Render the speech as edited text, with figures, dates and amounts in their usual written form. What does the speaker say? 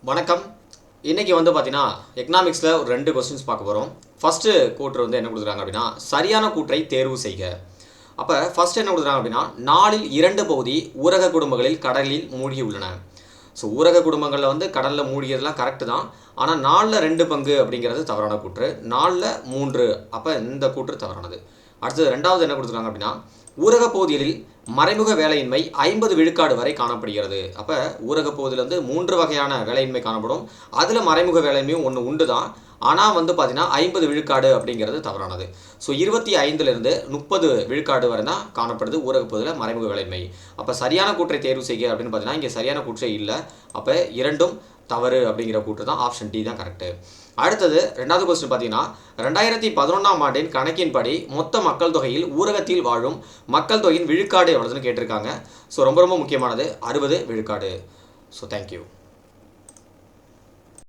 வணக்கம். இன்றைக்கி பார்த்தீங்கன்னா எக்கனாமிக்ஸில் ஒரு 2 கொஸ்டின்ஸ் பார்க்க போகிறோம். ஃபஸ்ட்டு கூற்று என்ன கொடுக்குறாங்க அப்படின்னா, சரியான கூற்றை தேர்வு செய்க. அப்போ ஃபஸ்ட்டு என்ன கொடுக்குறாங்க அப்படின்னா, 4இல் 2 பகுதி ஊரக குடும்பங்களில் கடலில் மூழ்கி உள்ளன. ஸோ ஊரக குடும்பங்களில் கடலில் மூழ்கியதெல்லாம் கரெக்டு தான். ஆனால் 4ல் 2 பங்கு அப்படிங்கிறது தவறான கூற்று. 4ல் 3, அப்போ இந்த கூற்று தவறானது. அடுத்தது 2வது என்ன கொடுத்துருக்காங்க அப்படின்னா, ஊரக பகுதிகளில் மறைமுக வேலையின்மை 50 விழுக்காடு வரை காணப்படுகிறது. அப்போ ஊரக பகுதியில் 3 வகையான வேலையின்மை காணப்படும். அதில் மறைமுக வேலையின்மையும் ஒன்று உண்டு தான். ஆனால் பார்த்தீங்கன்னா 50 விழுக்காடு அப்படிங்கிறது தவறானது. ஸோ 25லிருந்து 30 விழுக்காடு வரை தான் காணப்படுது ஊரக பகுதியில் மறைமுக வேலையின்மை. அப்போ சரியான கூற்றை தேர்வு செய்க அப்படின்னு பார்த்தீங்கன்னா இங்கே சரியான கூற்றே இல்லை. அப்போ இரண்டும் தவறு அப்படிங்கிற கூற்று தான். ஆப்ஷன் டி தான் கரெக்டு. அடுத்தது 2வது கொஸ்டின் பார்த்தீங்கன்னா, 2011ஆம் ஆண்டின் கணக்கின்படி மொத்த மக்கள் தொகையில் ஊரகத்தில் வாழும் மக்கள் தொகையின் விழுக்காடு எவ்வளோதுன்னு கேட்டிருக்காங்க. ஸோ ரொம்ப முக்கியமானது 60 விழுக்காடு. So thank you.